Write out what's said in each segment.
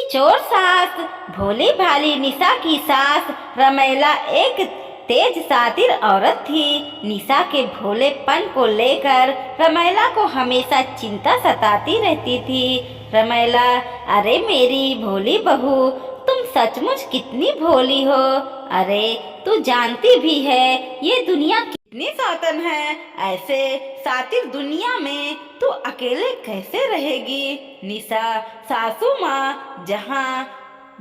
चोर सास भोली भाली निशा की सास रमैला एक तेज शातिर औरत थी। निशा के भोलेपन को लेकर रमैला को हमेशा चिंता सताती रहती थी। रमैला, अरे मेरी भोली बहू, तुम सचमुच कितनी भोली हो। अरे तू जानती भी है ये दुनिया कितनी सौतन है, ऐसे सातिर दुनिया में तू अकेले कैसे रहेगी। निशा, सासू माँ, जहाँ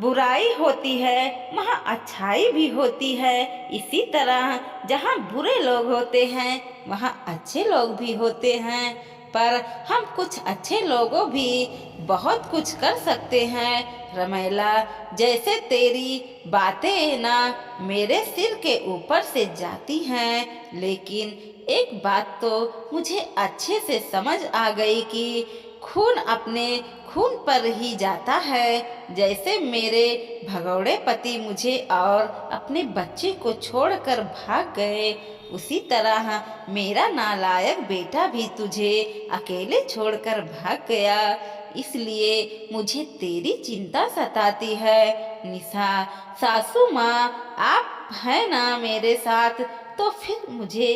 बुराई होती है वहाँ अच्छाई भी होती है, इसी तरह जहाँ बुरे लोग होते हैं वहाँ अच्छे लोग भी होते हैं। पर हम कुछ अच्छे लोगों भी बहुत कुछ कर सकते हैं। रमैला, जैसे तेरी बातें ना मेरे सिर के ऊपर से जाती हैं, लेकिन एक बात तो मुझे अच्छे से समझ आ गई कि खून अपने खून पर ही जाता है। जैसे मेरे भगौड़े पति मुझे और अपने बच्चे को छोड़कर भाग गए, उसी तरह मेरा नालायक बेटा भी तुझे अकेले छोड़कर भाग गया। इसलिए मुझे तेरी चिंता सताती है। निशा, सासू माँ आप हैं ना मेरे साथ, तो फिर मुझे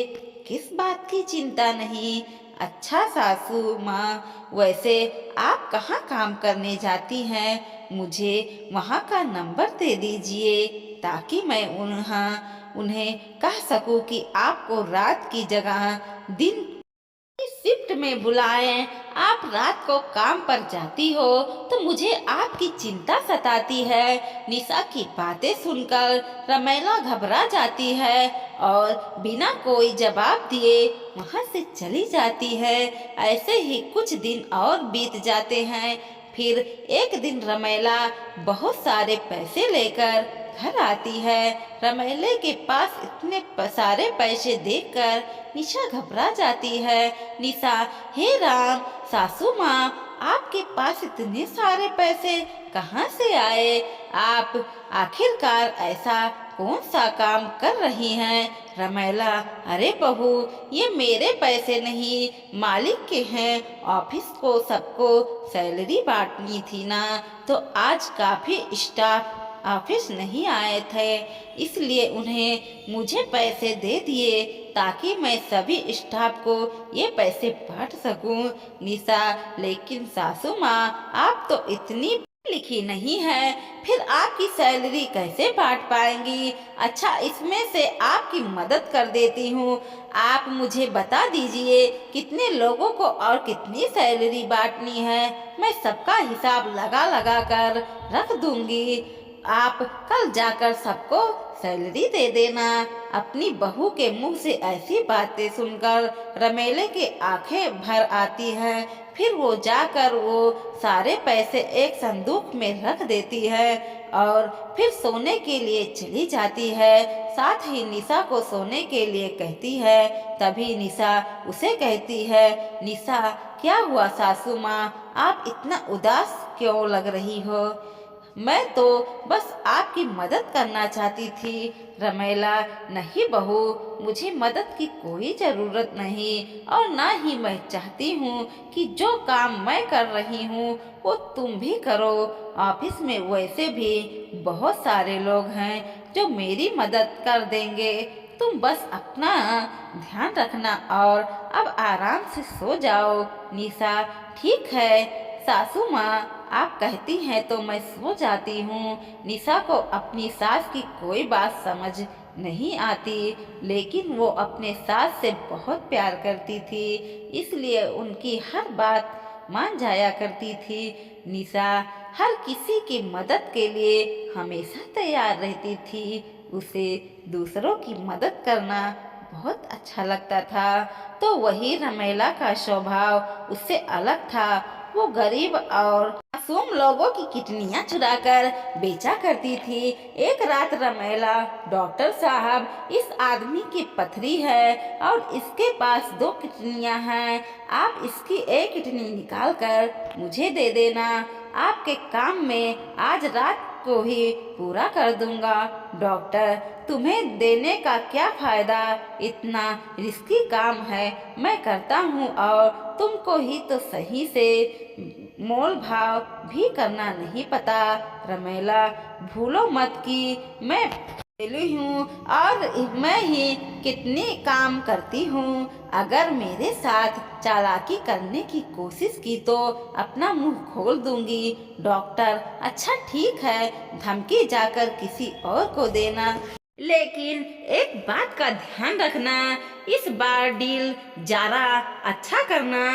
किस बात की चिंता नहीं। अच्छा सासू माँ, वैसे आप कहाँ काम करने जाती हैं? मुझे वहाँ का नंबर दे दीजिए ताकि मैं उन्हें कह सकूं कि आपको रात की जगह दिन की शिफ्ट में बुलाएं। आप रात को काम पर जाती हो तो मुझे आपकी चिंता सताती है। निशा की बातें सुनकर रमैला घबरा जाती है और बिना कोई जवाब दिए वहाँ से चली जाती है। ऐसे ही कुछ दिन और बीत जाते हैं। फिर एक दिन रमैला बहुत सारे पैसे लेकर घर आती है। रमैले के पास इतने सारे पैसे देखकर निशा घबरा जाती है। निशा, हे राम, सासू माँ आपके पास इतने सारे पैसे कहाँ से आए? आप आखिरकार ऐसा कौन सा काम कर रही हैं? रमैला, अरे बहू, ये मेरे पैसे नहीं, मालिक के हैं। ऑफिस को सबको सैलरी बांटनी थी ना, तो आज काफी स्टाफ ऑफिस नहीं आए थे, इसलिए उन्हें मुझे पैसे दे दिए ताकि मैं सभी स्टाफ को ये पैसे बांट सकूं। निशा, लेकिन सासू माँ आप तो इतनी लिखी नहीं है, फिर आपकी सैलरी कैसे बांट पाएंगी? अच्छा, इसमें से आपकी मदद कर देती हूँ। आप मुझे बता दीजिए कितने लोगों को और कितनी सैलरी बांटनी है, मैं सबका हिसाब लगा लगा कर रख दूंगी। आप कल जाकर सबको सैलरी दे देना। अपनी बहू के मुंह से ऐसी बातें सुनकर रमेले के आंखें भर आती हैं। फिर वो जाकर वो सारे पैसे एक संदूक में रख देती है और फिर सोने के लिए चली जाती है। साथ ही निशा को सोने के लिए कहती है। तभी निशा उसे कहती है, निशा, क्या हुआ सासू माँ, आप इतना उदास क्यों लग रही हो? मैं तो बस आपकी मदद करना चाहती थी। रमैला, नहीं बहू, मुझे मदद की कोई ज़रूरत नहीं और ना ही मैं चाहती हूँ कि जो काम मैं कर रही हूँ वो तुम भी करो। ऑफिस में वैसे भी बहुत सारे लोग हैं जो मेरी मदद कर देंगे। तुम बस अपना ध्यान रखना और अब आराम से सो जाओ। निशा, ठीक है सासू माँ, आप कहती हैं तो मैं सो जाती हूँ। निशा को अपनी सास की कोई बात समझ नहीं आती, लेकिन वो अपने सास से बहुत प्यार करती थी, इसलिए उनकी हर बात मान जाया करती थी। निशा हर किसी की मदद के लिए हमेशा तैयार रहती थी। उसे दूसरों की मदद करना बहुत अच्छा लगता था। तो वही रमैला का स्वभाव उससे अलग था। वो गरीब और मासूम लोगों की किडनियां चुराकर बेचा करती थी। एक रात रमैला, डॉक्टर साहब, इस आदमी की पथरी है और इसके पास 2 किडनियां हैं, आप इसकी एक किडनी निकाल कर मुझे दे देना। आपके काम में आज रात को ही पूरा कर दूंगा। डॉक्टर, तुम्हें देने का क्या फायदा, इतना रिस्की काम है, मैं करता हूँ और तुमको ही तो सही से मोल भाव भी करना नहीं पता। रमेला, भूलो मत कि मैं अकेली हूँ और मैं ही कितनी काम करती हूँ। अगर मेरे साथ चालाकी करने की कोशिश की तो अपना मुंह खोल दूंगी। डॉक्टर, अच्छा ठीक है, धमकी जाकर किसी और को देना, लेकिन एक बात का ध्यान रखना, इस बार डील जरा अच्छा करना,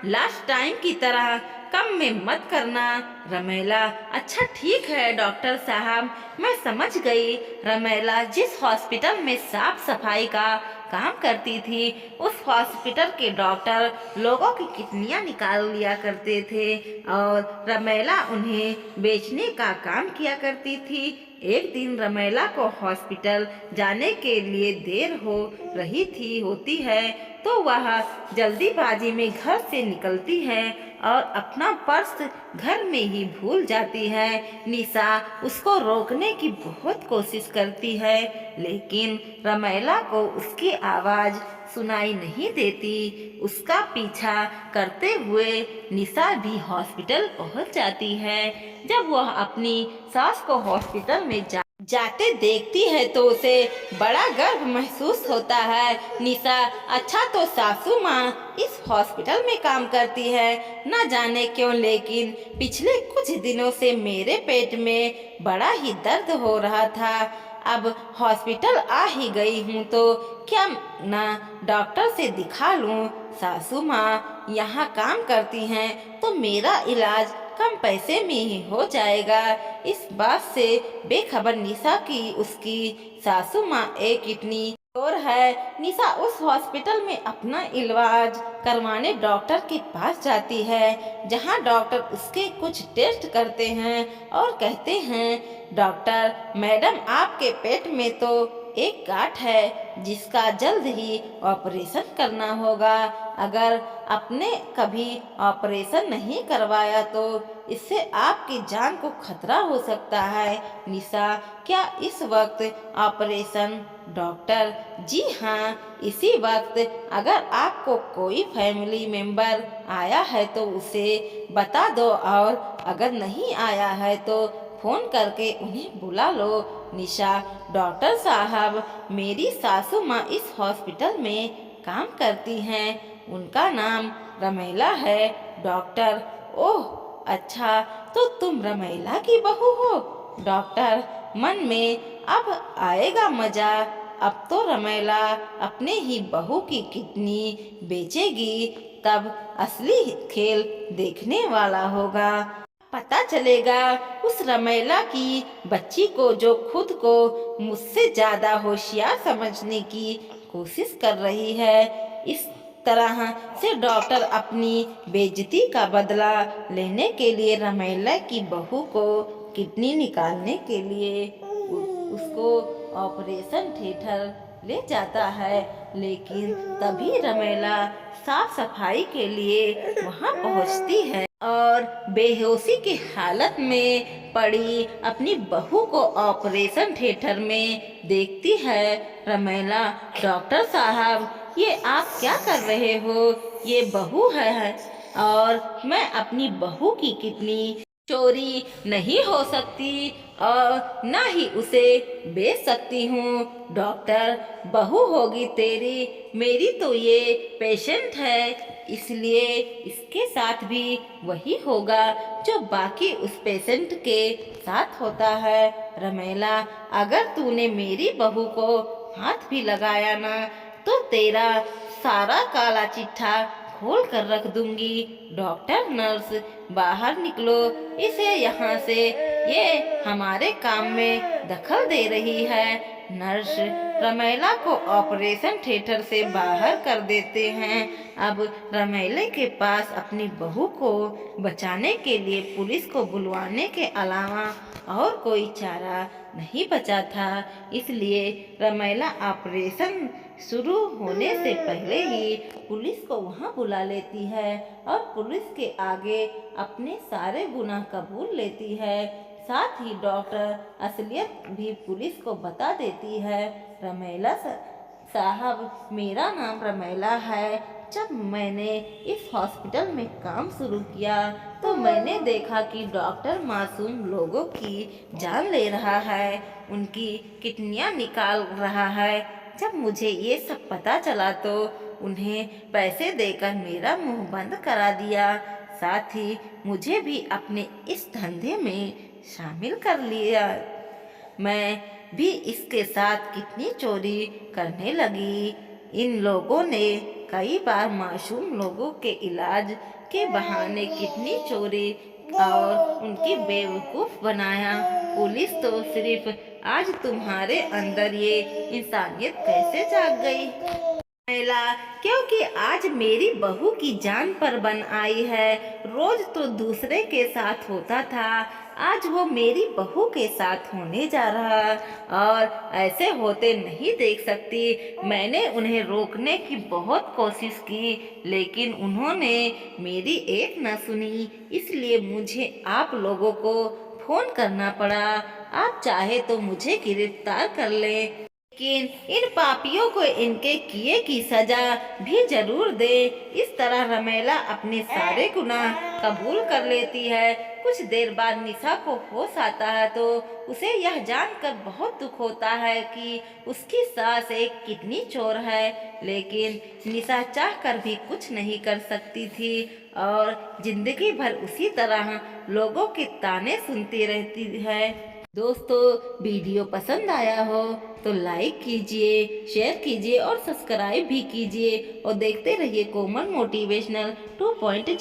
लास्ट टाइम की तरह कम में मत करना। रमेला, अच्छा ठीक है डॉक्टर साहब, मैं समझ गई। रमेला जिस हॉस्पिटल में साफ सफाई का काम करती थी, उस हॉस्पिटल के डॉक्टर लोगों की किडनियां निकाल लिया करते थे और रमेला उन्हें बेचने का काम किया करती थी। एक दिन रमेला को हॉस्पिटल जाने के लिए देर हो रही थी होती है तो वह जल्दीबाजी में घर से निकलती है और अपना पर्स घर में ही भूल जाती है। निशा उसको रोकने की बहुत कोशिश करती है, लेकिन रमेला को उसकी आवाज़ सुनाई नहीं देती। उसका पीछा करते हुए निशा भी हॉस्पिटल पहुंच जाती है। जब वह अपनी सास को हॉस्पिटल में जाते देखती है तो उसे बड़ा गर्व महसूस होता है। निशा, अच्छा तो सासू माँ इस हॉस्पिटल में काम करती है, न जाने क्यों, लेकिन पिछले कुछ दिनों से मेरे पेट में बड़ा ही दर्द हो रहा था। अब हॉस्पिटल आ ही गई हूँ तो क्या ना डॉक्टर से दिखा लूँ। सासू माँ यहाँ काम करती हैं तो मेरा इलाज कम पैसे में ही हो जाएगा। इस बात से बेखबर निशा की उसकी सासू माँ एक किडनी और है। निशा उस हॉस्पिटल में अपना इलाज करवाने डॉक्टर के पास जाती है, जहां डॉक्टर उसके कुछ टेस्ट करते हैं और कहते हैं, डॉक्टर मैडम, आपके पेट में तो एक गांठ है जिसका जल्द ही ऑपरेशन करना होगा। अगर आपने कभी ऑपरेशन नहीं करवाया तो इससे आपकी जान को खतरा हो सकता है। निशा, क्या इस वक्त ऑपरेशन? डॉक्टर, जी हाँ, इसी वक्त। अगर आपको कोई फैमिली मेंबर आया है तो उसे बता दो और अगर नहीं आया है तो फोन करके उन्हें बुला लो। निशा, डॉक्टर साहब, मेरी सासू माँ इस हॉस्पिटल में काम करती हैं, उनका नाम रमेला है। डॉक्टर, ओह अच्छा, तो तुम रमेला की बहू हो? डॉक्टर, मन में अब आएगा मजा। अब तो रमेला अपने ही बहू की किडनी बेचेगी, तब असली खेल देखने वाला होगा। पता चलेगा उस रमेला की बच्ची को जो खुद को मुझसे ज्यादा होशियार समझने की कोशिश कर रही है। इस तरह से डॉक्टर अपनी बेइज्जती का बदला लेने के लिए रमेला की बहू को किडनी निकालने के लिए उसको ऑपरेशन थिएटर ले जाता है, लेकिन तभी रमेला साफ सफाई के लिए वहां पहुंचती है और बेहोशी की हालत में पड़ी अपनी बहू को ऑपरेशन थिएटर में देखती है। रमेला, डॉक्टर साहब, ये आप क्या कर रहे हो? ये बहू है और मैं अपनी बहू की किडनी चोरी नहीं हो सकती और न ही उसे बेच सकती हूँ। डॉक्टर, बहू होगी तेरी, मेरी तो ये पेशेंट है, इसलिए इसके साथ भी वही होगा जो बाकी उस पेशेंट के साथ होता है। रमेला, अगर तूने मेरी बहू को हाथ भी लगाया ना तो तेरा सारा काला चिट्ठा खोल कर रख दूंगी। डॉक्टर, नर्स, बाहर निकलो, इसे यहाँ से, ये हमारे काम में दखल दे रही है। नर्स रमेला को ऑपरेशन थिएटर से बाहर कर देते हैं। अब रमेले के पास अपनी बहू को बचाने के लिए पुलिस को बुलवाने के अलावा और कोई चारा नहीं बचा था, इसलिए रमेला ऑपरेशन शुरू होने से पहले ही पुलिस को वहां बुला लेती है और पुलिस के आगे अपने सारे गुनाह कबूल लेती है। साथ ही डॉक्टर असलियत भी पुलिस को बता देती है। रमेला साहब, मेरा नाम रमेला है, जब मैंने इस हॉस्पिटल में काम शुरू किया तो मैंने देखा कि डॉक्टर मासूम लोगों की जान ले रहा है, उनकी किडनियां निकाल रहा है। जब मुझे ये सब पता चला तो उन्हें पैसे देकर मेरा मुंह बंद करा दिया। साथ ही मुझे भी अपने इस धंधे में शामिल कर लिया। मैं भी इसके साथ किडनी चोरी करने लगी। इन लोगों ने कई बार मासूम लोगों के इलाज के बहाने किडनी चोरी और उनकी बेवकूफ़ बनाया। पुलिस तो सिर्फ आज तुम्हारे अंदर ये इंसानियत कैसे जाग गई महिला, क्योंकि आज मेरी बहू की जान पर बन आई है। रोज तो दूसरे के साथ होता था, आज वो मेरी बहू के साथ होने जा रहा और ऐसे होते नहीं देख सकती। मैंने उन्हें रोकने की बहुत कोशिश की लेकिन उन्होंने मेरी एक न सुनी, इसलिए मुझे आप लोगों को फोन करना पड़ा। आप चाहे तो मुझे गिरफ्तार कर लें, लेकिन इन पापियों को इनके किए की सजा भी जरूर दे। इस तरह रमेला अपने सारे गुनाह कबूल कर लेती है। कुछ देर बाद निशा को होश आता है तो उसे यह जानकर बहुत दुख होता है कि उसकी सास एक किडनी चोर है, लेकिन निशा चाहकर भी कुछ नहीं कर सकती थी और जिंदगी भर उसी तरह लोगों के ताने सुनती रहती है। दोस्तों, वीडियो पसंद आया हो तो लाइक कीजिए, शेयर कीजिए और सब्सक्राइब भी कीजिए और देखते रहिए कोमल मोटिवेशनल 2.0।